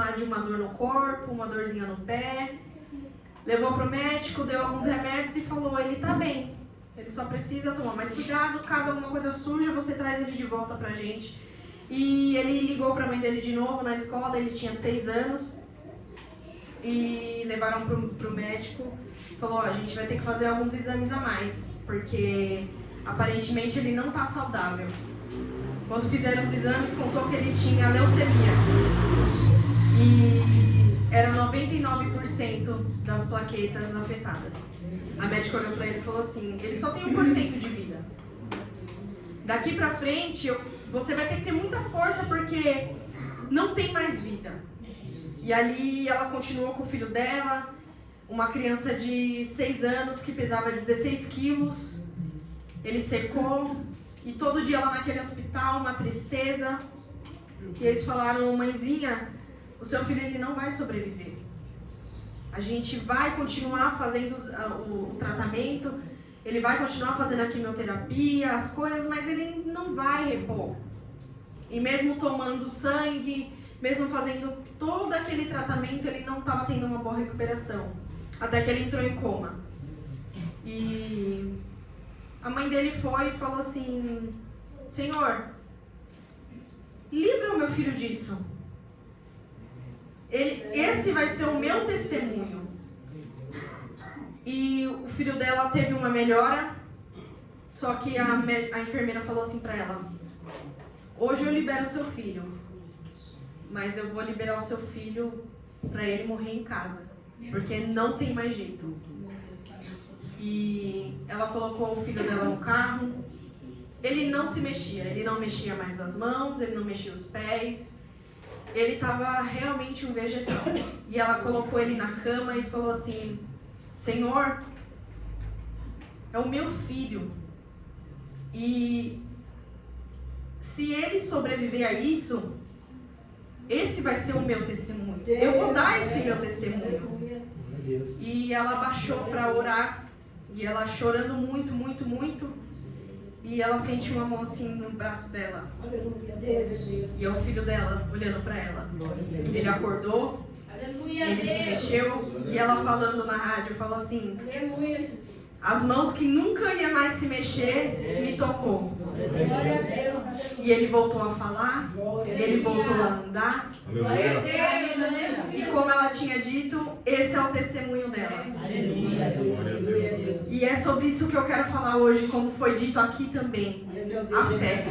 reclamar de uma dor no corpo, uma dorzinha no pé. Levou pro médico, deu alguns remédios e falou, ele tá bem. Ele só precisa tomar mais cuidado, caso alguma coisa surja, você traz ele de volta pra gente. E ele ligou pra mãe dele de novo na escola, ele tinha 6 anos. E levaram pro médico. Falou, a gente vai ter que fazer alguns exames a mais, porque aparentemente ele não tá saudável. Quando fizeram os exames, contou que ele tinha leucemia. E era 99% das plaquetas afetadas. A médica olhou pra ele e falou assim, ele só tem 1% de vida. Daqui pra frente, você vai ter que ter muita força porque não tem mais vida. E ali ela continuou com o filho dela, uma criança de 6 anos que pesava 16 quilos. Ele secou e todo dia lá naquele hospital, uma tristeza. E eles falaram, mãezinha, o seu filho ele não vai sobreviver. A gente vai continuar fazendo o tratamento, ele vai continuar fazendo a quimioterapia, as coisas, mas ele não vai repor. E mesmo tomando sangue, mesmo fazendo todo aquele tratamento, ele não estava tendo uma boa recuperação. Até que ele entrou em coma. E a mãe dele foi e falou assim, Senhor, livra o meu filho disso. Esse vai ser o meu testemunho. E o filho dela teve uma melhora, só que a enfermeira falou assim pra ela, hoje eu libero o seu filho, mas eu vou liberar o seu filho pra ele morrer em casa, porque não tem mais jeito. E ela colocou o filho dela no carro, ele não se mexia, ele não mexia mais as mãos, ele não mexia os pés, ele estava realmente um vegetal. E ela colocou ele na cama e falou assim, Senhor, é o meu filho, e se ele sobreviver a isso, esse vai ser o meu testemunho. Eu vou dar esse meu testemunho. E ela baixou para orar, e ela chorando muito, muito, muito, e ela sentiu uma mão assim no braço dela. E é o filho dela olhando para ela. Ele acordou, ele se mexeu, e ela falando na rádio, falou assim, as mãos que nunca ia mais se mexer, me tocou. E ele voltou a falar, ele voltou a andar. E como ela tinha dito, esse é o testemunho dela. E é sobre isso que eu quero falar hoje, como foi dito aqui também. A fé.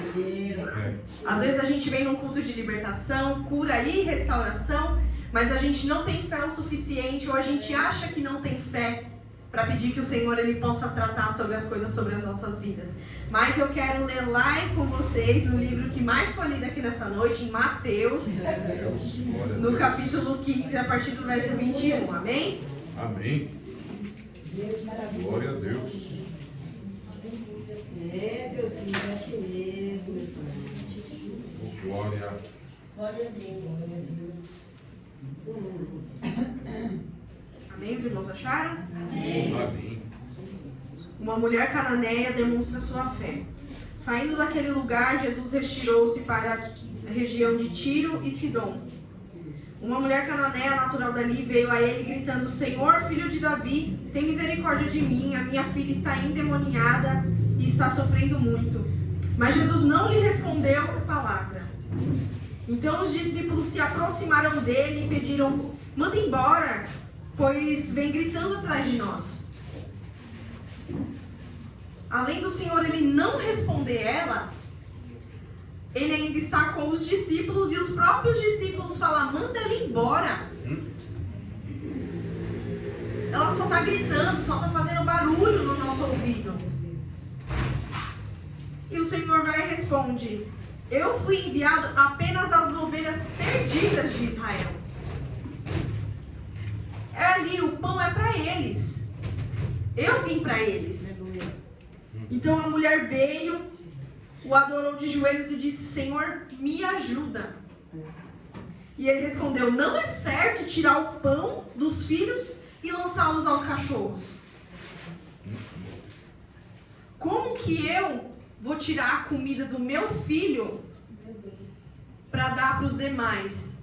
Às vezes a gente vem num culto de libertação, cura e restauração, mas a gente não tem fé o suficiente, ou a gente acha que não tem fé para pedir que o Senhor ele possa tratar sobre as coisas sobre as nossas vidas. Mas eu quero ler lá com vocês no livro que mais foi lido aqui nessa noite, em Mateus, no capítulo 15, a partir do verso 21. Amém? Amém. Glória a Deus. Glória. Amém? Os irmãos acharam? Amém. Uma mulher cananeia demonstra sua fé. Saindo daquele lugar, Jesus retirou-se para a região de Tiro e Sidom. Uma mulher cananeia natural dali veio a ele gritando, Senhor, filho de Davi, tem misericórdia de mim, a minha filha está endemoniada e está sofrendo muito. Mas Jesus não lhe respondeu por palavra. Então os discípulos se aproximaram dele e pediram, manda embora, pois vem gritando atrás de nós. Além do Senhor ele não responder ela, ele ainda está com os discípulos e os próprios discípulos falam, manda ela embora. Ela só está gritando, só está fazendo barulho no nosso ouvido. E o Senhor vai e responde, eu fui enviado apenas às ovelhas perdidas de Israel. É ali, o pão é para eles. Eu vim para eles. Então a mulher veio, o adorou de joelhos e disse, Senhor, me ajuda. E ele respondeu, não é certo tirar o pão dos filhos e lançá-los aos cachorros. Como que eu vou tirar a comida do meu filho para dar para os demais?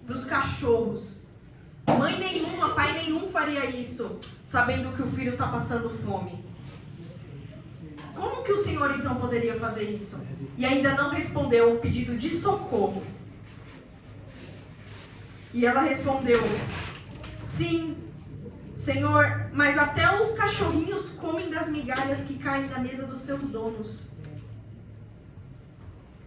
dos cachorros. Mãe nenhuma, pai nenhum faria isso, sabendo que o filho está passando fome. Como que o Senhor então poderia fazer isso? E ainda não respondeu o pedido de socorro. E ela respondeu: sim, Senhor, mas até os cachorrinhos comem das migalhas que caem da mesa dos seus donos.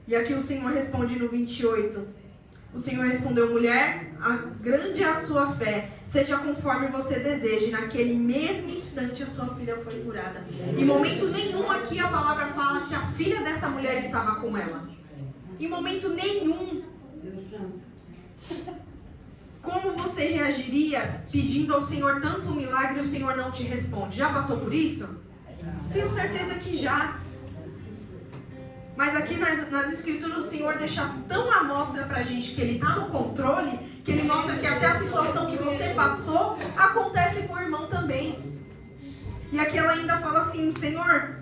E aqui o Senhor responde no 28. O Senhor respondeu: mulher, grande é a sua fé, seja conforme você deseje. Naquele mesmo instante a sua filha foi curada. Em momento nenhum aqui a palavra fala que a filha dessa mulher estava com ela. Em momento nenhum. Como você reagiria pedindo ao Senhor tanto um milagre e o Senhor não te responde? Já passou por isso? Tenho certeza que já. Mas aqui nas escrituras o Senhor deixa tão à mostra pra gente que Ele está no controle, que Ele mostra que até a situação que você passou acontece com o irmão também. E aqui ela ainda fala assim: Senhor,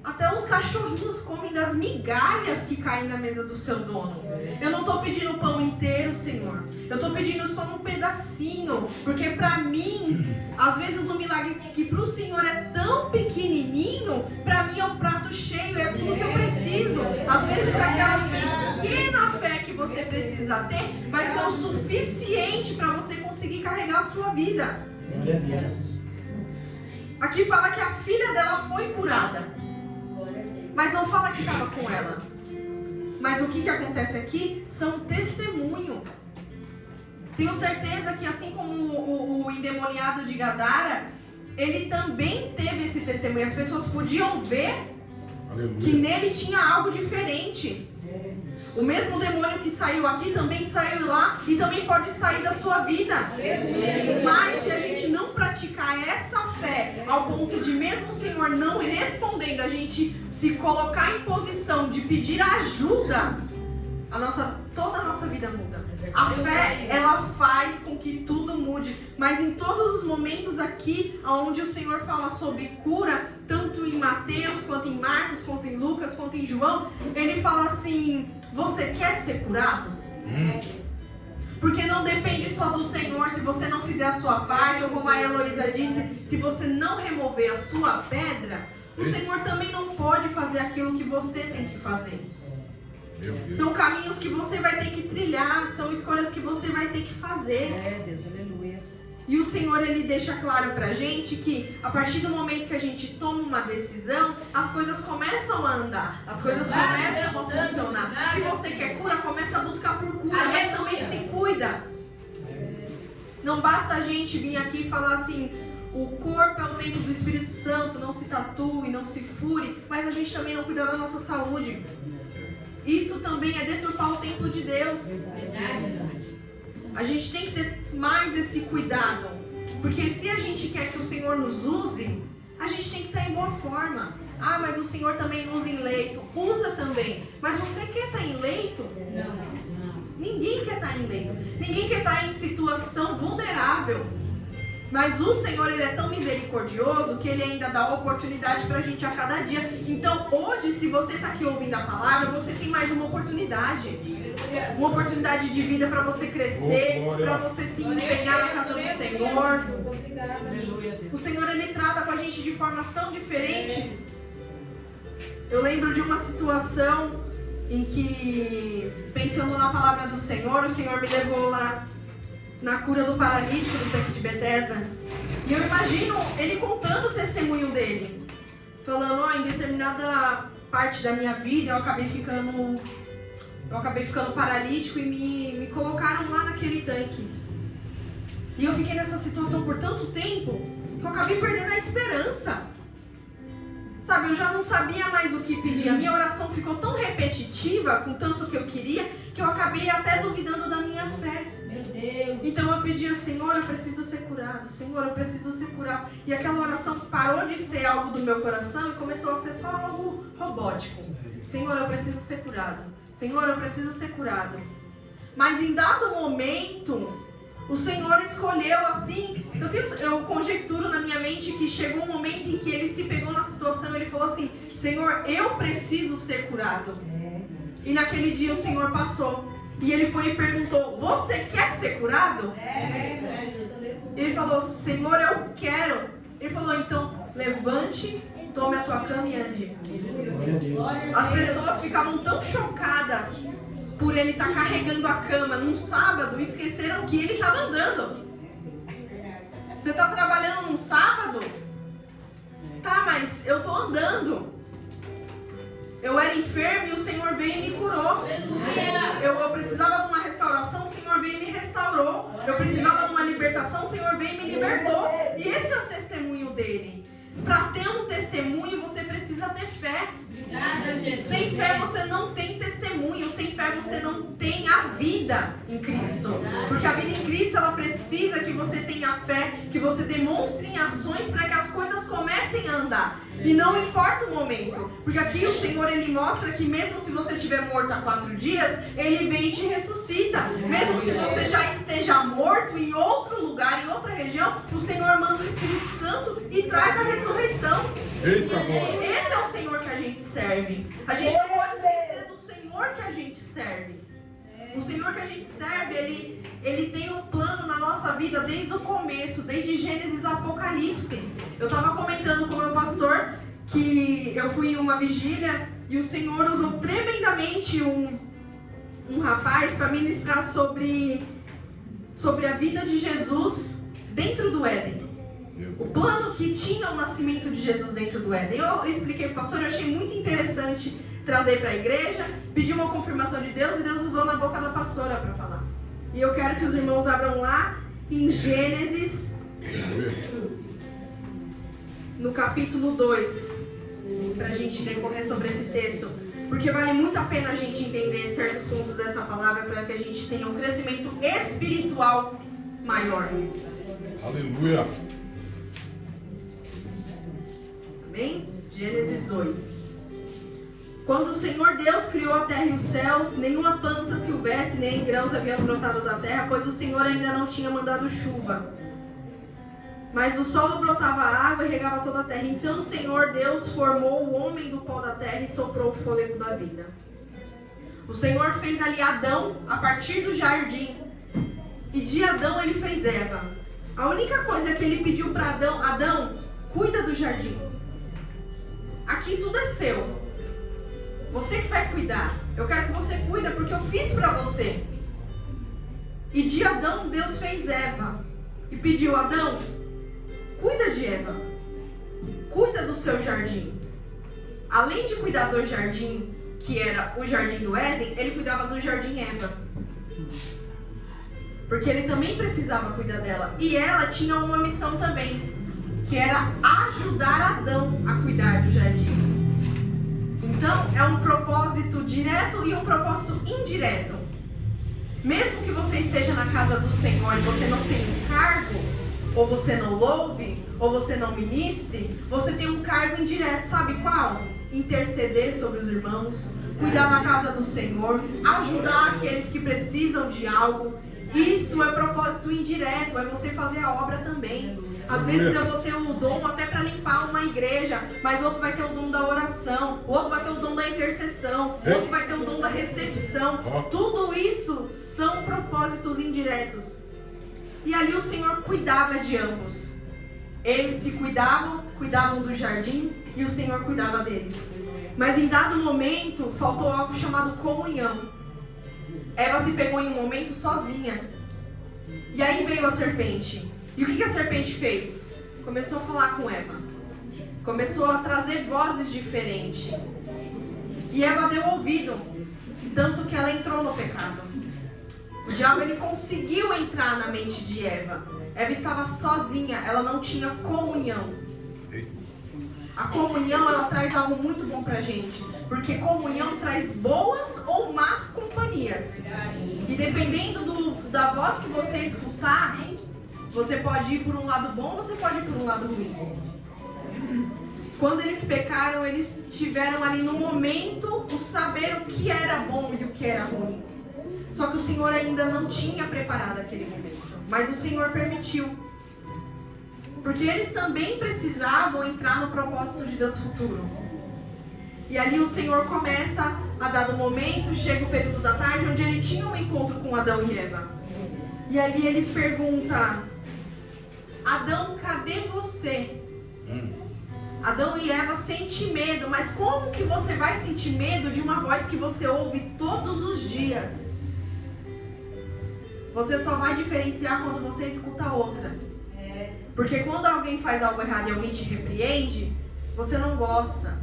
até os cachorrinhos comem das migalhas que caem na mesa do seu dono. Eu não estou pedindo o pão inteiro, Senhor. Eu estou pedindo só um pedacinho. Porque para mim, às vezes o milagre que para o Senhor é tão pequenininho, para mim é um prato cheio, é tudo que eu preciso. Às vezes aquela pequena fé que você precisa ter vai ser o suficiente para você conseguir carregar a sua vida. Aqui fala que a filha dela foi curada. Mas não fala que estava com ela. Mas o que acontece aqui são testemunho. Tenho certeza que assim como o endemoniado de Gadara, ele também teve esse testemunho. As pessoas podiam ver que nele tinha algo diferente. O mesmo demônio que saiu aqui também saiu lá e também pode sair da sua vida. Mas se a gente não praticar essa fé ao ponto de mesmo o Senhor não respondendo, a gente se colocar em posição de pedir ajuda, toda a nossa vida muda. A fé, ela faz com que tudo mude. Mas em todos os momentos aqui, onde o Senhor fala sobre cura, tanto em Mateus, quanto em Marcos, quanto em Lucas, quanto em João, ele fala assim: você quer ser curado? Porque não depende só do Senhor. Se você não fizer a sua parte, ou como a Heloísa disse, se você não remover a sua pedra, o Senhor também não pode fazer aquilo que você tem que fazer. São caminhos que você vai ter que trilhar, são escolhas que você vai ter que fazer. Deus, aleluia. E o Senhor, Ele deixa claro pra gente que a partir do momento que a gente toma uma decisão, as coisas começam a andar, as coisas começam a funcionar. Se você quer cura, começa a buscar por cura, mas também se cuida. Não basta a gente vir aqui e falar assim: o corpo é o templo do Espírito Santo, não se tatue, não se fure, mas a gente também não cuida da nossa saúde. Isso também é deturpar o templo de Deus. A gente tem que ter mais esse cuidado. Porque se a gente quer que o Senhor nos use, a gente tem que estar em boa forma. Ah, mas o Senhor também usa em leito. Usa também. Mas você quer estar em leito? Não. Ninguém quer estar em leito. Ninguém quer estar em situação vulnerável. Mas o Senhor, Ele é tão misericordioso que Ele ainda dá oportunidade pra gente a cada dia. Então hoje, se você está aqui ouvindo a palavra, você tem mais uma oportunidade. Uma oportunidade de vida para você crescer, para você se empenhar na casa do Senhor. O Senhor, Ele trata com a gente de formas tão diferentes. Eu lembro de uma situação em que, pensando na palavra do Senhor, o Senhor me levou lá na cura do paralítico do tanque de Betesda. E eu imagino ele contando o testemunho dele, falando: em determinada parte da minha vida eu acabei ficando paralítico e me colocaram lá naquele tanque. E eu fiquei nessa situação por tanto tempo que eu acabei perdendo a esperança. Sabe, eu já não sabia mais o que pedir. A minha oração ficou tão repetitiva com tanto que eu queria, que eu acabei até duvidando da minha fé. Meu Deus. Então eu pedia: Senhor, eu preciso ser curado. Senhor, eu preciso ser curado. E aquela oração parou de ser algo do meu coração e começou a ser só algo robótico. Senhor, eu preciso ser curado. Senhor, eu preciso ser curado. Mas em dado momento, o Senhor escolheu assim. Eu conjecturo na minha mente que chegou um momento em que ele se pegou na situação e ele falou assim: Senhor, eu preciso ser curado. E naquele dia o Senhor passou. E ele foi e perguntou: você quer ser curado? Ele falou: Senhor, eu quero. Ele falou: então levante, tome a tua cama e ande. As pessoas ficavam tão chocadas por ele estar carregando a cama num sábado, esqueceram que ele estava andando. Você está trabalhando num sábado? Tá, mas eu estou andando. Eu era enfermo e o Senhor veio e me curou. Eu precisava de uma restauração, o Senhor veio e me restaurou. Eu precisava de uma libertação, o Senhor veio e me libertou. E esse é o testemunho dele. Para ter um testemunho, você precisa ter fé. Sem fé você não tem testemunho. Sem fé você não tem a vida em Cristo. Porque a vida em Cristo, ela precisa que você tenha fé, que você demonstre em ações para que as coisas comecem a andar. E não importa o momento. Porque aqui o Senhor, ele mostra que mesmo se você estiver morto há 4 dias, ele vem e te ressuscita. Mesmo se você já esteja morto em outro lugar, em outra região, o Senhor manda o Espírito Santo e traz a ressurreição. Eita, glória. Esse é o Senhor que a gente serve. A gente não pode esquecer do Senhor que a gente serve. O Senhor que a gente serve, ele tem um plano na nossa vida desde o começo, desde Gênesis a Apocalipse. Eu estava comentando com o meu pastor que eu fui em uma vigília e o Senhor usou tremendamente um rapaz para ministrar sobre a vida de Jesus dentro do Éden. O plano que tinha o nascimento de Jesus dentro do Éden. Eu expliquei para o pastor, eu achei muito interessante trazer para a igreja, pedi uma confirmação de Deus e Deus usou na boca da pastora para falar. E eu quero que os irmãos abram lá em Gênesis, no capítulo 2, para a gente decorrer sobre esse texto. Porque vale muito a pena a gente entender certos pontos dessa palavra para que a gente tenha um crescimento espiritual maior. Aleluia. Amém? Gênesis 2. Quando o Senhor Deus criou a terra e os céus, nenhuma planta silvestre nem grãos haviam brotado da terra, pois o Senhor ainda não tinha mandado chuva. Mas do solo brotava água e regava toda a terra. Então o Senhor Deus formou o homem do pó da terra e soprou o fôlego da vida. O Senhor fez ali Adão a partir do jardim. E de Adão ele fez Eva. A única coisa que ele pediu para Adão: Adão, cuida do jardim. Aqui tudo é seu. Você que vai cuidar. Eu quero que você cuida porque eu fiz para você. E de Adão Deus fez Eva. E pediu: Adão, cuida de Eva. Cuida do seu jardim. Além de cuidar do jardim, que era o jardim do Éden, ele cuidava do jardim Eva. Porque ele também precisava cuidar dela. E ela tinha uma missão também, que era ajudar Adão a cuidar do jardim. Então, é um propósito direto e um propósito indireto. Mesmo que você esteja na casa do Senhor e você não tenha um cargo, ou você não louve, ou você não ministre, você tem um cargo indireto, sabe qual? Interceder sobre os irmãos, cuidar da casa do Senhor, ajudar aqueles que precisam de algo. Isso é propósito indireto, é você fazer a obra também. Às vezes eu vou ter o dom até para limpar uma igreja, mas o outro vai ter o dom da oração, o outro vai ter o dom da intercessão, o outro vai ter o dom da recepção. Tudo isso são propósitos indiretos. E ali o Senhor cuidava de ambos. Eles se cuidavam do jardim e o Senhor cuidava deles. Mas em dado momento faltou algo chamado comunhão. Eva se pegou em um momento sozinha. E aí veio a serpente. E o que a serpente fez? Começou a falar com Eva. Começou a trazer vozes diferentes. E Eva deu ouvido. Tanto que ela entrou no pecado. O diabo ele conseguiu entrar na mente de Eva. Eva estava sozinha. Ela não tinha comunhão. A comunhão ela traz algo muito bom pra gente. Porque comunhão traz boas ou más companhias. E dependendo da voz que você escutar, você pode ir por um lado bom, você pode ir por um lado ruim. Quando eles pecaram, eles tiveram ali no momento o saber o que era bom e o que era ruim. Só que o Senhor ainda não tinha preparado aquele momento. Mas o Senhor permitiu. Porque eles também precisavam entrar no propósito de Deus futuro. E ali o Senhor começa a dado momento, chega o período da tarde, onde ele tinha um encontro com Adão e Eva. E ali ele pergunta: Adão, cadê você? Adão e Eva sentem medo, mas como que você vai sentir medo de uma voz que você ouve todos os dias? Você só vai diferenciar quando você escuta outra. Porque quando alguém faz algo errado e alguém te repreende, você não gosta.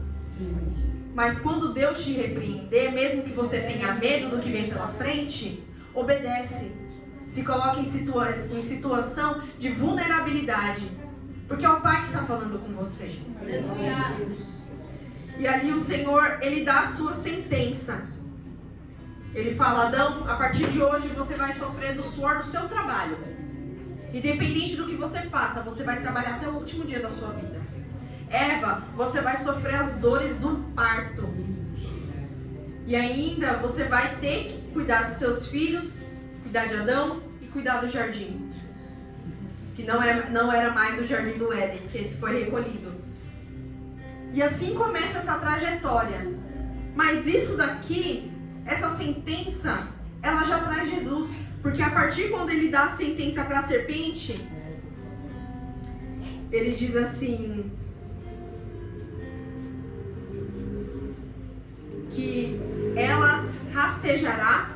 Mas quando Deus te repreender, mesmo que você tenha medo do que vem pela frente, obedece. Se coloca em situação de vulnerabilidade. Porque é o Pai que está falando com você. E ali o Senhor, Ele dá a sua sentença. Ele fala: Adão, a partir de hoje você vai sofrer do suor do seu trabalho. Independente do que você faça, você vai trabalhar até o último dia da sua vida. Eva, você vai sofrer as dores do parto. E ainda você vai ter que cuidar dos seus filhos, cuidar de Adão e cuidar do jardim. Que não era mais o jardim do Éden, que esse foi recolhido. E assim começa essa trajetória. Mas isso daqui, essa sentença, ela já traz Jesus. Porque a partir quando ele dá a sentença para a serpente, ele diz assim: que ela rastejará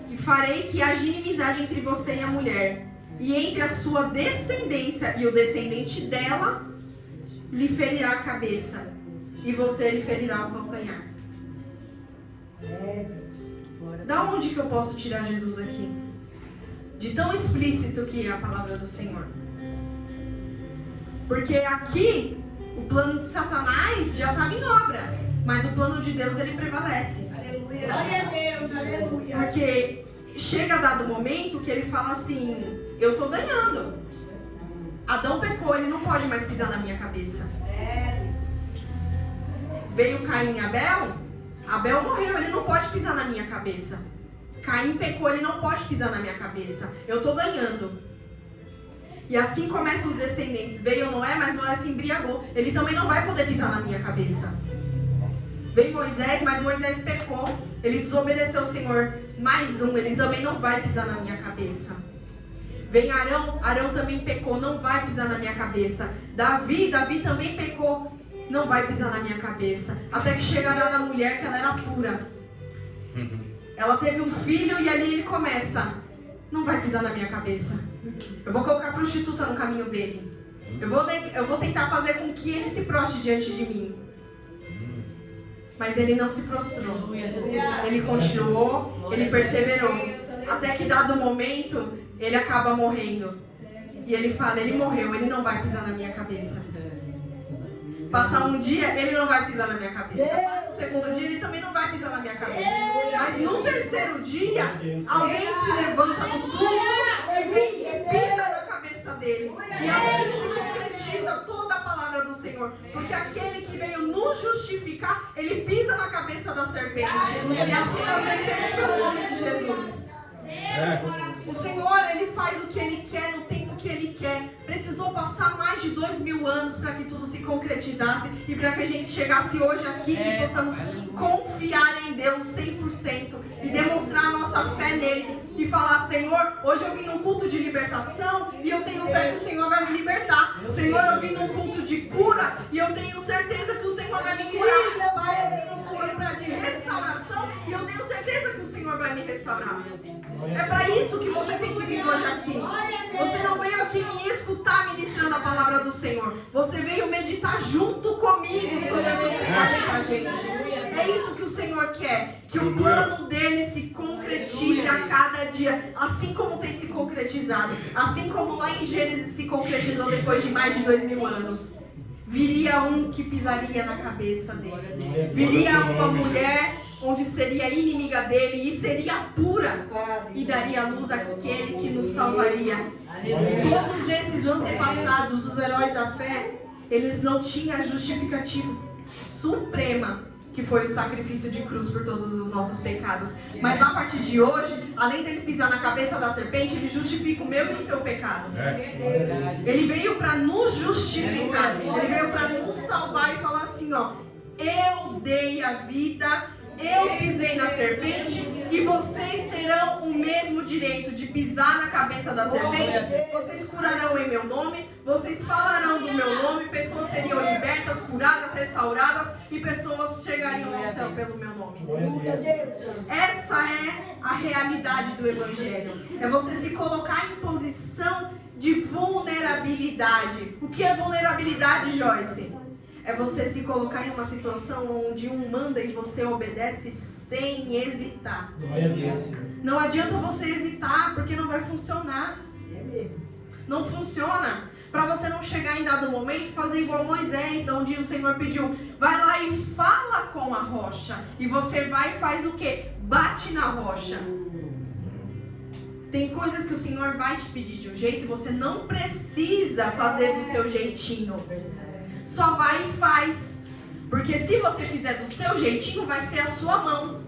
e farei que haja inimizade entre você e a mulher, e entre a sua descendência e o descendente dela, lhe ferirá a cabeça, e você lhe ferirá o calcanhar. Da onde que eu posso tirar Jesus aqui? De tão explícito que é a palavra do Senhor. Porque aqui, o plano de Satanás já estava em obra, mas o plano de Deus, ele prevalece. Aleluia. Glória a Deus, aleluia. Porque chega dado momento que ele fala assim: eu tô ganhando. Adão pecou, ele não pode mais pisar na minha cabeça. Veio Caim e Abel, Abel morreu, ele não pode pisar na minha cabeça. Caim pecou, ele não pode pisar na minha cabeça. Eu tô ganhando. E assim começam os descendentes. Veio Noé, mas Noé se embriagou. Ele também não vai poder pisar na minha cabeça. Veio Moisés, mas Moisés pecou. Ele desobedeceu o Senhor. Mais um, ele também não vai pisar na minha cabeça. Vem Arão, Arão também pecou, não vai pisar na minha cabeça. Davi também pecou, não vai pisar na minha cabeça. Até que chega a mulher, que ela era pura. Ela teve um filho e ali ele começa: não vai pisar na minha cabeça. Eu vou colocar a prostituta no caminho dele. Eu vou tentar fazer com que ele se prostre diante de mim. Mas ele não se prostrou. Ele continuou, ele perseverou. Até que dado momento, ele acaba morrendo. E ele fala: ele morreu, ele não vai pisar na minha cabeça. Passar um dia, ele não vai pisar na minha cabeça. Passa o segundo dia, ele também não vai pisar na minha cabeça. Mas no terceiro dia, alguém se levanta do túmulo e vem e pisa na cabeça dele. E assim se concretiza toda a palavra do Senhor. Porque aquele que veio nos justificar, ele pisa na cabeça da serpente. E assim nós vencemos pelo nome de Jesus. O Senhor, ele faz o que ele quer no tempo que ele quer. Precisou passar mais de 2000 anos para que tudo se concretizasse e para que a gente chegasse hoje aqui e possamos confiar em Deus 100% e demonstrar a nossa fé nele e falar: Senhor, hoje eu vim num culto de libertação e eu tenho fé que o Senhor vai me libertar. Senhor, eu vim num culto de cura e eu tenho certeza que o Senhor vai me curar. Pai, eu vim num culto de restauração e eu tenho certeza que o Senhor vai me restaurar. É para isso que você tem que vir hoje aqui. Você não veio aqui me escutar ministrando a palavra do Senhor. Você veio meditar junto comigo sobre o que o Senhor tem com a gente. É isso que o Senhor quer. Que o plano dele se concretize a cada dia. Assim como tem se concretizado. Assim como lá em Gênesis se concretizou depois de mais de 2000 anos. Viria um que pisaria na cabeça dele. Viria uma mulher onde seria inimiga dele e seria pura e daria luz àquele que nos salvaria. Todos esses antepassados, os heróis da fé, eles não tinham a justificativa suprema, que foi o sacrifício de cruz por todos os nossos pecados. Mas a partir de hoje, além dele pisar na cabeça da serpente, ele justifica o meu e o seu pecado. Ele veio para nos justificar. Ele veio para nos salvar e falar assim, ó: Eu dei a vida, eu pisei na serpente e vocês terão o mesmo direito de pisar na cabeça da serpente. Vocês curarão em meu nome, vocês falarão do meu nome, pessoas seriam libertas, curadas, restauradas e pessoas chegariam ao céu pelo meu nome. Essa é a realidade do Evangelho. É você se colocar em posição de vulnerabilidade. O que é vulnerabilidade, Joyce? É você se colocar em uma situação onde um manda e você obedece sem hesitar. Não adianta você hesitar, porque não vai funcionar. Não funciona. Para você não chegar em dado momento e fazer igual Moisés, onde o Senhor pediu, vai lá e fala com a rocha. E você vai e faz o quê? Bate na rocha. Tem coisas que o Senhor vai te pedir de um jeito e você não precisa fazer do seu jeitinho. Só vai e faz. Porque se você fizer do seu jeitinho, vai ser a sua mão.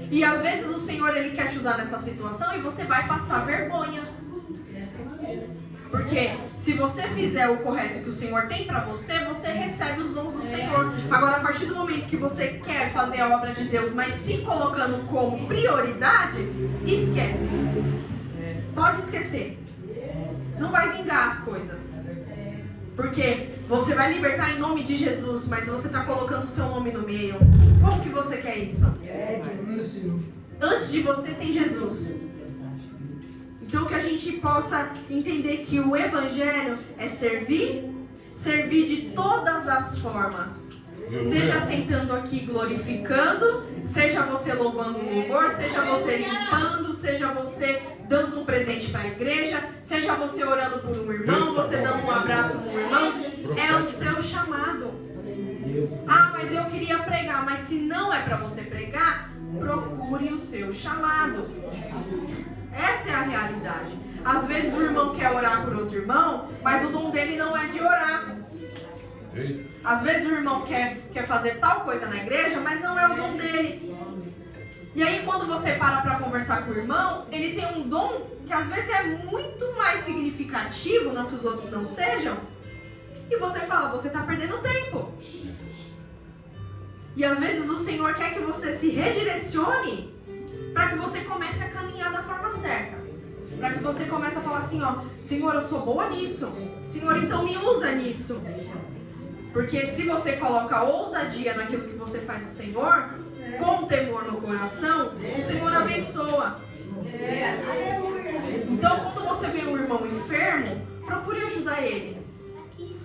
E às vezes o Senhor, Ele quer te usar nessa situação e você vai passar vergonha. Porque se você fizer o correto que o Senhor tem pra você, você recebe os dons do Senhor. Agora, a partir do momento que você quer fazer a obra de Deus, mas se colocando como prioridade, esquece. Pode esquecer. Não vai vingar as coisas. Porque você vai libertar em nome de Jesus, mas você está colocando o seu nome no meio. Como que você quer isso? Antes de você tem Jesus. Então que a gente possa entender que o Evangelho é servir de todas as formas. Seja sentando aqui glorificando, seja você louvando um louvor, seja você limpando, seja você dando um presente para a igreja, seja você orando por um irmão, você dando um abraço no irmão, é o seu chamado. Ah, mas eu queria pregar, mas se não é para você pregar, procure o seu chamado. Essa é a realidade. Às vezes o irmão quer orar por outro irmão, mas o dom dele não é de orar. Às vezes o irmão quer fazer tal coisa na igreja, mas não é o dom dele. E aí quando você para conversar com o irmão, ele tem um dom que às vezes é muito mais significativo, não que os outros não sejam, e você fala, você está perdendo tempo. E às vezes o Senhor quer que você se redirecione para que você comece a caminhar da forma certa. Para que você comece a falar assim, ó, Senhor, eu sou boa nisso. Senhor, então me usa nisso. Porque se você coloca ousadia naquilo que você faz no Senhor, com temor no coração, o Senhor abençoa. Então, quando você vê um irmão enfermo, procure ajudar ele.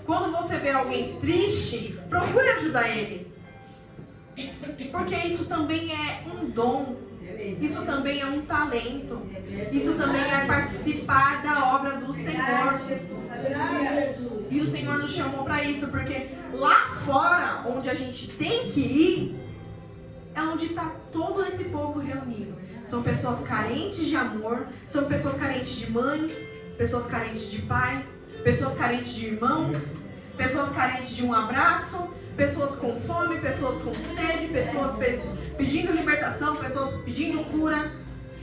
Quando você vê alguém triste, procure ajudar ele. Porque isso também é um dom. Isso também é um talento. Isso também é participar da obra do Senhor. E o Senhor nos chamou para isso, porque lá fora, onde a gente tem que ir, é onde está todo esse povo reunido. São pessoas carentes de amor, são pessoas carentes de mãe, pessoas carentes de pai, pessoas carentes de irmão, pessoas carentes de um abraço, pessoas com fome, pessoas com sede, pessoas pedindo libertação, pessoas pedindo cura.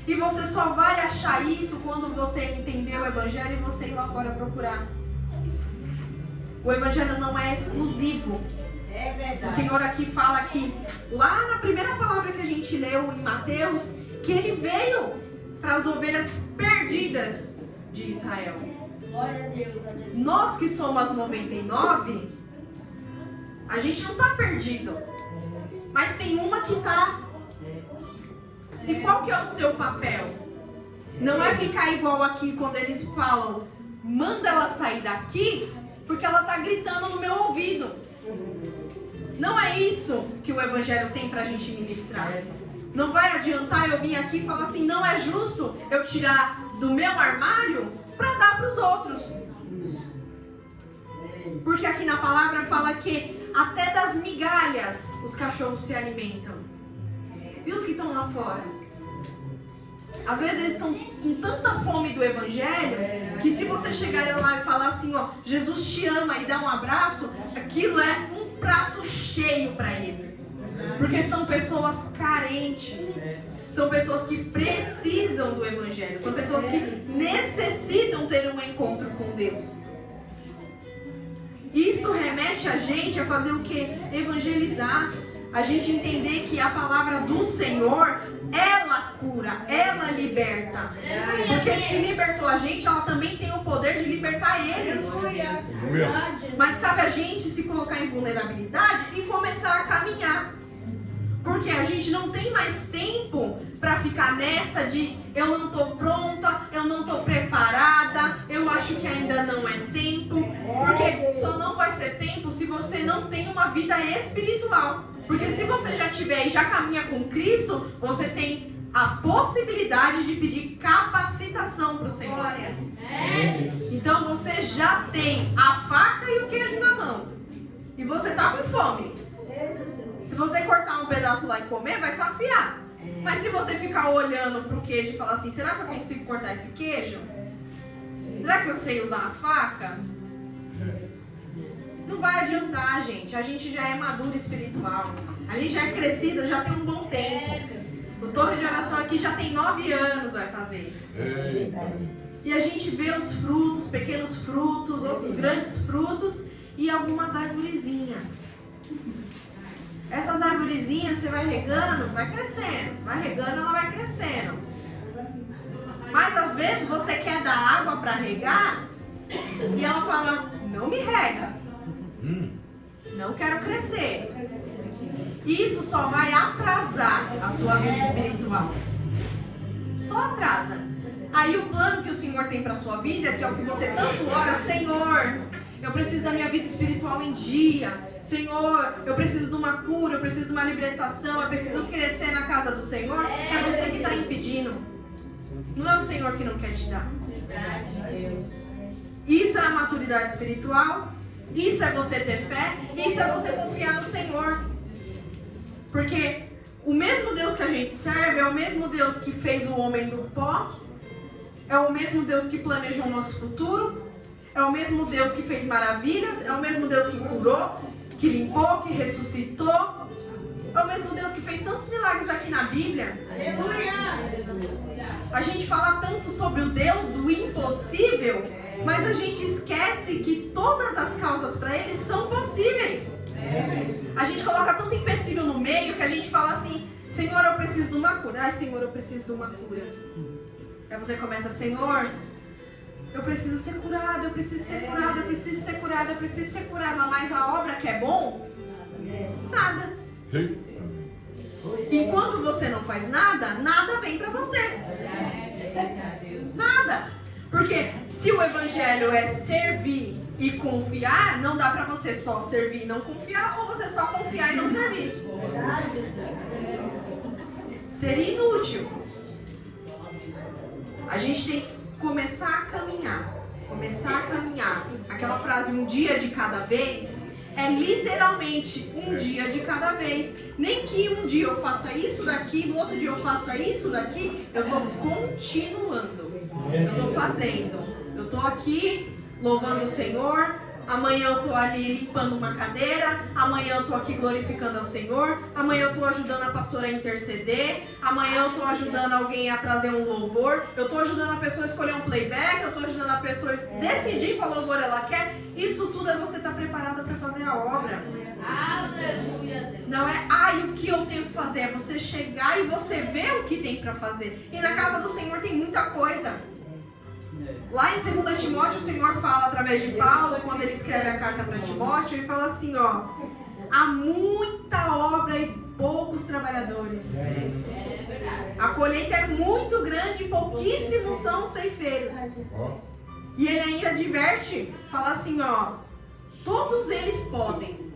E você só vai achar isso quando você entender o Evangelho e você ir lá fora procurar. O Evangelho não é exclusivo. É verdade. O Senhor aqui fala que, lá na primeira palavra que a gente leu em Mateus, que Ele veio para as ovelhas perdidas de Israel. Glória a Deus. Nós que somos as 99, a gente não está perdido. Mas tem uma que está. E qual que é o seu papel? Não é ficar igual aqui quando eles falam, manda ela sair daqui, porque ela está gritando no meu ouvido. Não é isso que o Evangelho tem pra gente ministrar. Não vai adiantar eu vir aqui e falar assim, não é justo eu tirar do meu armário para dar para os outros. Porque aqui na palavra fala que até das migalhas os cachorros se alimentam. E os que estão lá fora? Às vezes eles estão com tanta fome do Evangelho que se você chegar lá e falar assim, ó, Jesus te ama e dar um abraço, aquilo é um prato cheio para ele. Porque são pessoas carentes. São pessoas que precisam do Evangelho. São pessoas que necessitam ter um encontro com Deus. Isso Isso remete a gente a fazer o quê? Evangelizar. A gente entender que a palavra do Senhor, ela cura, ela liberta. Porque se libertou a gente, ela também tem o poder de libertar eles. Mas cabe a gente se colocar em vulnerabilidade e começar a caminhar. Porque a gente não tem mais tempo para ficar nessa de eu não estou pronta, eu não estou preparada, eu acho que ainda não é tempo. Porque só não vai ser tempo se você não tem uma vida espiritual. Porque se você já tiver e já caminha com Cristo, você tem a possibilidade de pedir capacitação para o Senhor. Então você já tem a faca e o queijo na mão. E você está com fome. Se você cortar um pedaço lá e comer, vai saciar. Mas se você ficar olhando pro queijo e falar assim, será que eu consigo cortar esse queijo? Será que eu sei usar a faca? Não vai adiantar, gente. A gente já é maduro espiritual. A gente já é crescida, já tem um bom tempo. O Torre de Oração aqui já tem 9 anos, vai fazer. E a gente vê os frutos, pequenos frutos, outros grandes frutos e algumas arvorezinhas. Essas arvorezinhas você vai regando, vai crescendo. Você vai regando, ela vai crescendo. Mas às vezes você quer dar água para regar e ela fala, não me rega. Não quero crescer. Isso só vai atrasar a sua vida espiritual. Só atrasa. Aí o plano que o Senhor tem para a sua vida, que é o que você tanto ora, Senhor, eu preciso da minha vida espiritual em dia. Senhor, eu preciso de uma cura, eu preciso de uma libertação, eu preciso crescer na casa do Senhor. É você que está impedindo. Não é o Senhor que não quer te dar. Isso é a maturidade espiritual. Isso é você ter fé. Isso é você confiar no Senhor. Porque o mesmo Deus que a gente serve é o mesmo Deus que fez o homem do pó. É o mesmo Deus que planejou o nosso futuro. É o mesmo Deus que fez maravilhas. É o mesmo Deus que curou, que limpou, que ressuscitou. É o mesmo Deus que fez tantos milagres aqui na Bíblia. Aleluia! A gente fala tanto sobre o Deus do impossível, mas a gente esquece que todas as causas para ele são possíveis. A gente coloca tanto empecilho no meio que a gente fala assim, Senhor, eu preciso de uma cura. Ai, Senhor, eu preciso de uma cura. Aí você começa, Senhor, eu preciso ser curado, eu preciso ser curado, eu preciso ser curado, eu preciso ser curada. Mas a obra que é bom, nada. Enquanto você não faz nada, nada vem pra você. Nada. Porque se o evangelho é servir e confiar, não dá pra você só servir e não confiar, ou você só confiar e não servir. Seria inútil. A gente tem que começar a caminhar. Começar a caminhar. Aquela frase, um dia de cada vez, é literalmente um dia de cada vez. Nem que um dia eu faça isso daqui, no outro dia eu faça isso daqui, eu estou continuando. Eu estou fazendo. Eu estou aqui louvando o Senhor. Amanhã eu estou ali limpando uma cadeira. Amanhã eu estou aqui glorificando ao Senhor. Amanhã eu estou ajudando a pastora a interceder. Amanhã eu estou ajudando alguém a trazer um louvor. Eu estou ajudando a pessoa a escolher um playback. Eu estou ajudando a pessoa a decidir qual louvor ela quer. Isso tudo é você estar preparada para fazer a obra. Não é, e o que eu tenho que fazer? É você chegar e você ver o que tem para fazer. E na casa do Senhor tem muita coisa. Lá em 2 Timóteo, o Senhor fala através de Paulo, quando ele escreve a carta para Timóteo, ele fala assim, há muita obra e poucos trabalhadores. A colheita é muito grande e pouquíssimos são os ceifeiros. E ele ainda adverte, fala assim, todos eles podem.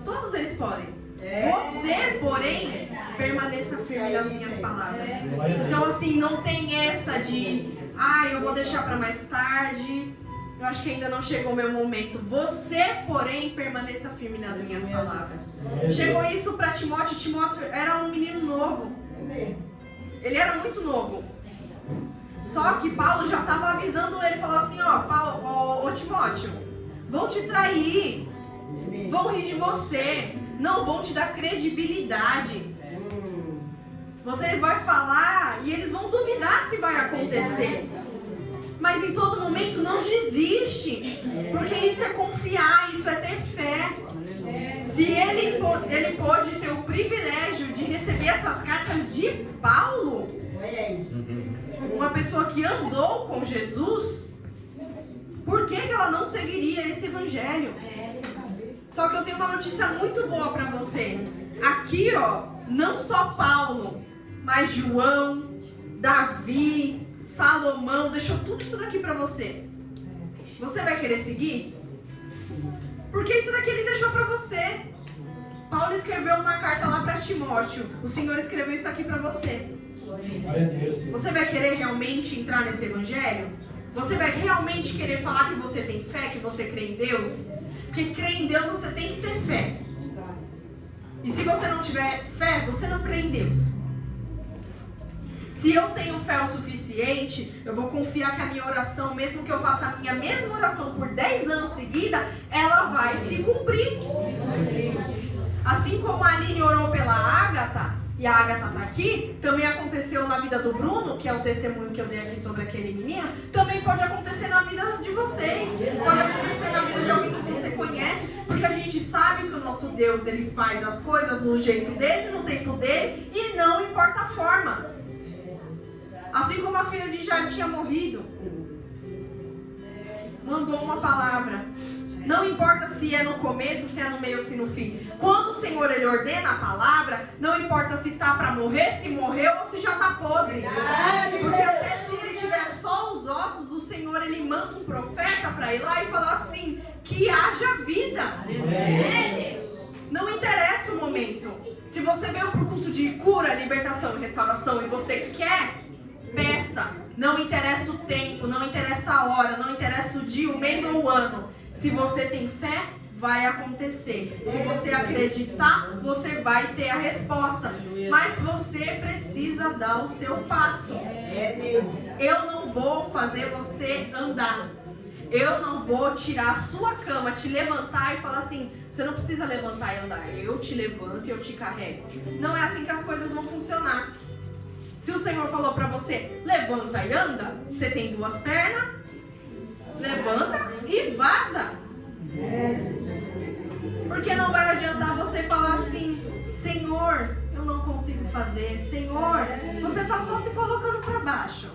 Todos eles podem. Você, porém, permaneça firme nas minhas palavras. Então, assim, não tem essa de... eu vou deixar para mais tarde. Eu acho que ainda não chegou o meu momento. Você, porém, permaneça firme nas minhas palavras. Chegou isso para Timóteo. Timóteo era um menino novo. Ele era muito novo. Só que Paulo já estava avisando ele. Falou assim, ô Timóteo, vão te trair. Vão rir de você. Não vão te dar credibilidade. Você vai falar e eles vão duvidar se vai acontecer. Mas em todo momento não desiste. Porque isso é confiar, isso é ter fé. Se ele pôde ter o privilégio de receber essas cartas de Paulo, uma pessoa que andou com Jesus, por que ela não seguiria esse evangelho? Só que eu tenho uma notícia muito boa para você. Aqui, ó, não só Paulo, mas João, Davi, Salomão, deixou tudo isso daqui para você. Você vai querer seguir? Porque isso daqui ele deixou para você. Paulo escreveu uma carta lá para Timóteo. O Senhor escreveu isso aqui para você. Você vai querer realmente entrar nesse evangelho? Você vai realmente querer falar que você tem fé, que você crê em Deus? Porque crer em Deus você tem que ter fé. E se você não tiver fé, você não crê em Deus. Se eu tenho fé o suficiente, eu vou confiar que a minha oração, mesmo que eu faça a minha mesma oração por 10 anos seguida, ela vai se cumprir. Assim como a Aline orou pela Ágata, e a Ágata está aqui, também aconteceu na vida do Bruno, que é o testemunho que eu dei aqui sobre aquele menino, também pode acontecer na vida de vocês, pode acontecer na vida de alguém que você conhece, porque a gente sabe que o nosso Deus, ele faz as coisas no jeito dele, no tempo dele, e não importa a forma. Assim como a filha de Jairo tinha morrido, mandou uma palavra. Não importa se é no começo, se é no meio ou se no fim. Quando o Senhor ele ordena a palavra, não importa se tá para morrer, se morreu ou se já tá podre. Porque até se ele tiver só os ossos, o Senhor ele manda um profeta para ir lá e falar assim, que haja vida. Não interessa o momento. Se você veio para o culto de cura, libertação e restauração e você quer, peça. Não interessa o tempo, não interessa a hora, não interessa o dia, o mês ou o ano. Se você tem fé, vai acontecer. Se você acreditar, você vai ter a resposta. Mas você precisa dar o seu passo. Eu não vou fazer você andar. Eu não vou tirar a sua cama, te levantar e falar assim, você não precisa levantar e andar. Eu te levanto e eu te carrego. Não é assim que as coisas vão funcionar. Se o Senhor falou para você, levanta e anda, você tem 2 pernas, levanta e vaza. Porque não vai adiantar você falar assim, Senhor, eu não consigo fazer. Senhor, você está só se colocando para baixo.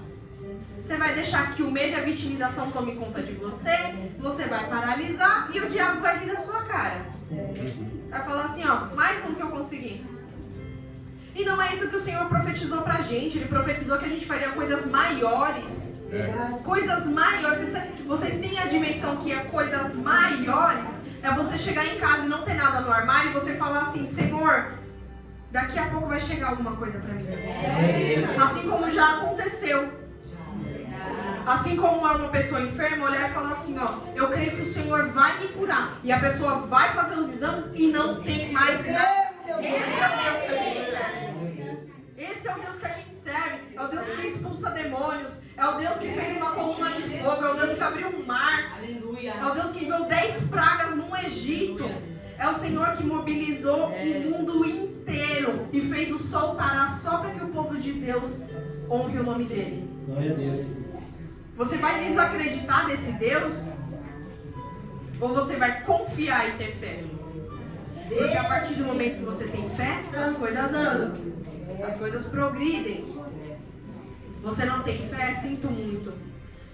Você vai deixar que o medo e a vitimização tome conta de você, você vai paralisar e o diabo vai rir da sua cara. Vai falar assim, ó, mais um que eu consegui. E não é isso que o Senhor profetizou pra gente. Ele profetizou que a gente faria coisas maiores. Coisas maiores. Vocês têm a dimensão que é coisas maiores? É você chegar em casa e não ter nada no armário e você falar assim, Senhor, daqui a pouco vai chegar alguma coisa pra mim. Assim como já aconteceu. Assim como uma pessoa enferma olhar e falar assim, ó, eu creio que o Senhor vai me curar. E a pessoa vai fazer os exames e não tem mais nada. Esse é o Deus que a gente serve. Esse é o Deus que a gente serve. É o Deus que expulsa demônios. É o Deus que fez uma coluna de fogo. É o Deus que abriu um mar. É o Deus que enviou 10 pragas no Egito. É o Senhor que mobilizou o mundo inteiro e fez o sol parar só para que o povo de Deus honre o nome dele. Glória a Deus. Você vai desacreditar desse Deus? Ou você vai confiar e ter fé? Porque a partir do momento que você tem fé, as coisas andam. As coisas progridem. Você não tem fé? Sinto muito.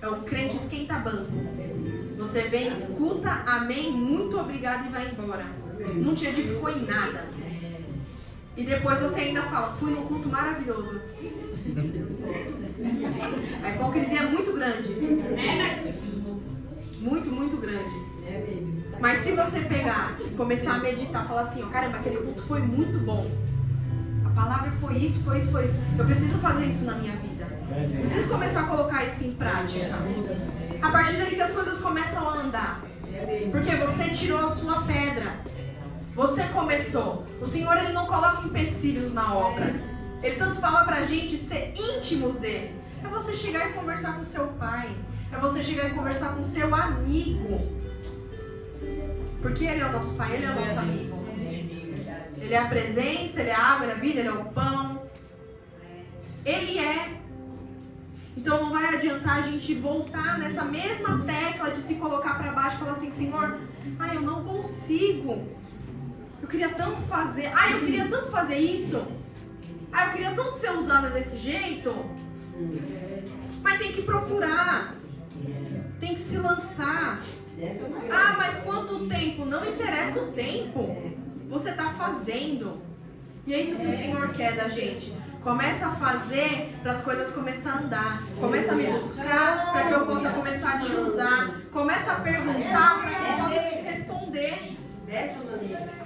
É o crente esquenta-banco. Você vem, escuta, amém, muito obrigado e vai embora. Não te edificou em nada. E depois você ainda fala, fui num culto maravilhoso. A hipocrisia é muito grande. Muito, muito grande. Mas se você pegar e começar a meditar, falar assim, ó, caramba, aquele culto foi muito bom. A palavra foi isso, foi isso, foi isso. Eu preciso fazer isso na minha vida. Eu preciso começar a colocar isso em prática. A partir daí que as coisas começam a andar. Porque você tirou a sua pedra. Você começou. O Senhor, ele não coloca empecilhos na obra. Ele tanto fala pra gente ser íntimos dele. É você chegar e conversar com seu pai. É você chegar e conversar com seu amigo. Porque ele é o nosso pai, ele é o nosso amigo. Ele é a presença, ele é a água, ele é a vida, ele é o pão. Ele é. Então não vai adiantar a gente voltar nessa mesma tecla de se colocar para baixo e falar assim, Senhor, eu não consigo. Eu queria tanto fazer. Eu queria tanto fazer isso. Eu queria tanto ser usada desse jeito. Mas tem que procurar. Tem que se lançar. Mas quanto tempo? Não interessa o tempo. Você está fazendo. E é isso que o Senhor quer da gente. Começa a fazer para as coisas começarem a andar. Começa a me buscar para que eu possa começar a te usar. Começa a perguntar para que eu possa te responder. Dessa maneira.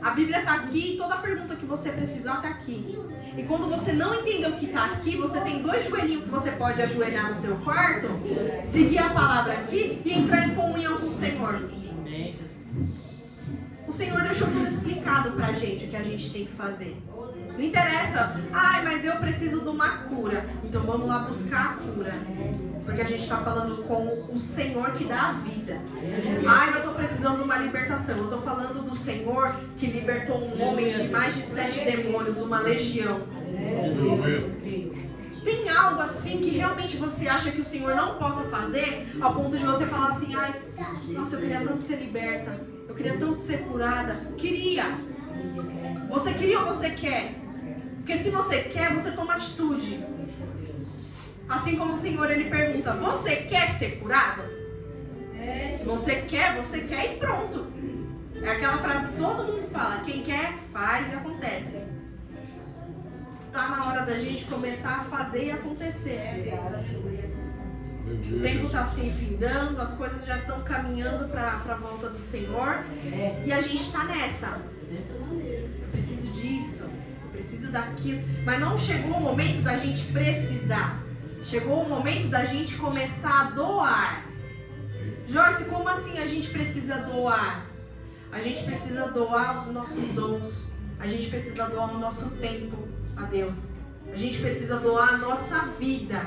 A Bíblia está aqui e toda pergunta que você precisar está aqui. E quando você não entender o que está aqui, você tem 2 joelhinhos que você pode ajoelhar no seu quarto, seguir a palavra aqui e entrar em comunhão com o Senhor. O Senhor deixou tudo explicado pra gente o que a gente tem que fazer. Não interessa, mas eu preciso de uma cura. Então vamos lá buscar a cura. Porque a gente está falando com o Senhor que dá a vida. Eu estou precisando de uma libertação. Eu estou falando do Senhor que libertou um homem de mais de 7 demônios, uma legião. Tem algo assim que realmente você acha que o Senhor não possa fazer, ao ponto de você falar assim, nossa, eu queria tanto ser liberta, eu queria tanto ser curada. Queria. Você queria ou você quer? Porque se você quer, você toma atitude. Assim como o Senhor, Ele pergunta, você quer ser curado? Se você quer e pronto. É aquela frase que todo mundo fala, quem quer, faz e acontece. Tá na hora da gente começar a fazer e acontecer. O tempo está se enfindando, as coisas já estão caminhando para a volta do Senhor. E a gente está nessa. Eu preciso disso, eu preciso daquilo. Mas não chegou o momento da gente precisar. Chegou o momento da gente começar a doar. Joyce, como assim a gente precisa doar? A gente precisa doar os nossos dons. A gente precisa doar o nosso tempo a Deus. A gente precisa doar a nossa vida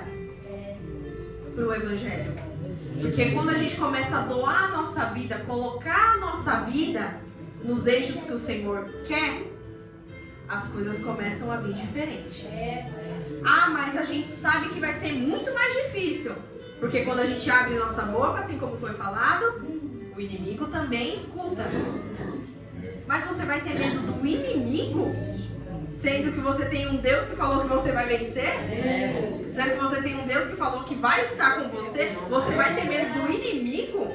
para o Evangelho. Porque quando a gente começa a doar a nossa vida, colocar a nossa vida nos eixos que o Senhor quer, as coisas começam a vir diferente. Mas a gente sabe que vai ser muito mais difícil. Porque quando a gente abre nossa boca, assim como foi falado, o inimigo também escuta. Mas você vai ter medo do inimigo? Sendo que você tem um Deus que falou que você vai vencer? Sendo que você tem um Deus que falou que vai estar com você? Você vai ter medo do inimigo?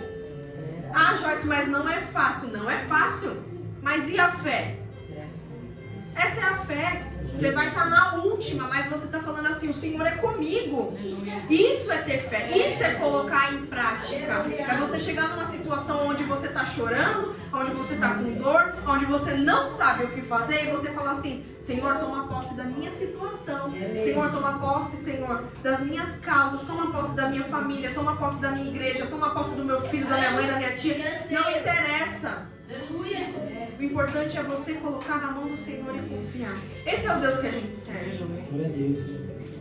Joyce, mas não é fácil. Não é fácil. Mas e a fé? Essa é a fé. Você vai estar na última, mas você está falando assim, o Senhor é comigo. Isso é ter fé, isso é colocar em prática. É você chegar numa situação onde você está chorando, onde você está com dor, onde você não sabe o que fazer, e você fala assim, Senhor, toma posse da minha situação. Senhor, toma posse, Senhor, das minhas causas. Toma posse da minha família, toma posse da minha igreja, toma posse do meu filho, da minha mãe, da minha tia. Não interessa. O importante é você colocar na mão do Senhor e confiar. Esse é o Deus que a gente serve.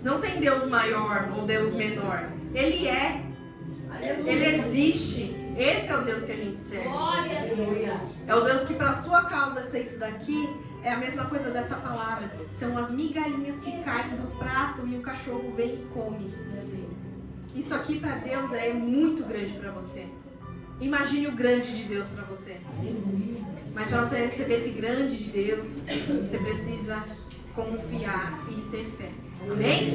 Não tem Deus maior ou Deus menor. Ele é. Ele existe. Esse é o Deus que a gente serve. É o Deus que para sua causa ser isso daqui é a mesma coisa dessa palavra. São as migalhinhas que caem do prato e o cachorro vem e come. Isso aqui para Deus é muito grande para você. Imagine o grande de Deus para você. Mas para você receber esse grande de Deus, você precisa confiar e ter fé. Amém?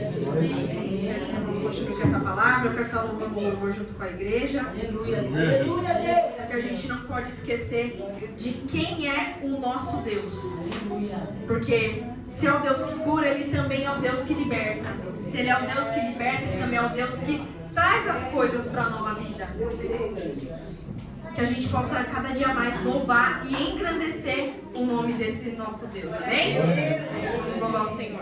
Quero que você continue com essa palavra. Eu quero estar louvando o louvor junto com a igreja. Porque a gente não pode esquecer de quem é o nosso Deus. Porque se é o Deus que cura, Ele também é o Deus que liberta. Se Ele é o Deus que liberta, Ele também é o Deus que traz as coisas para a nova vida. Que a gente possa cada dia mais louvar e engrandecer o nome desse nosso Deus. Amém? Vamos louvar o Senhor.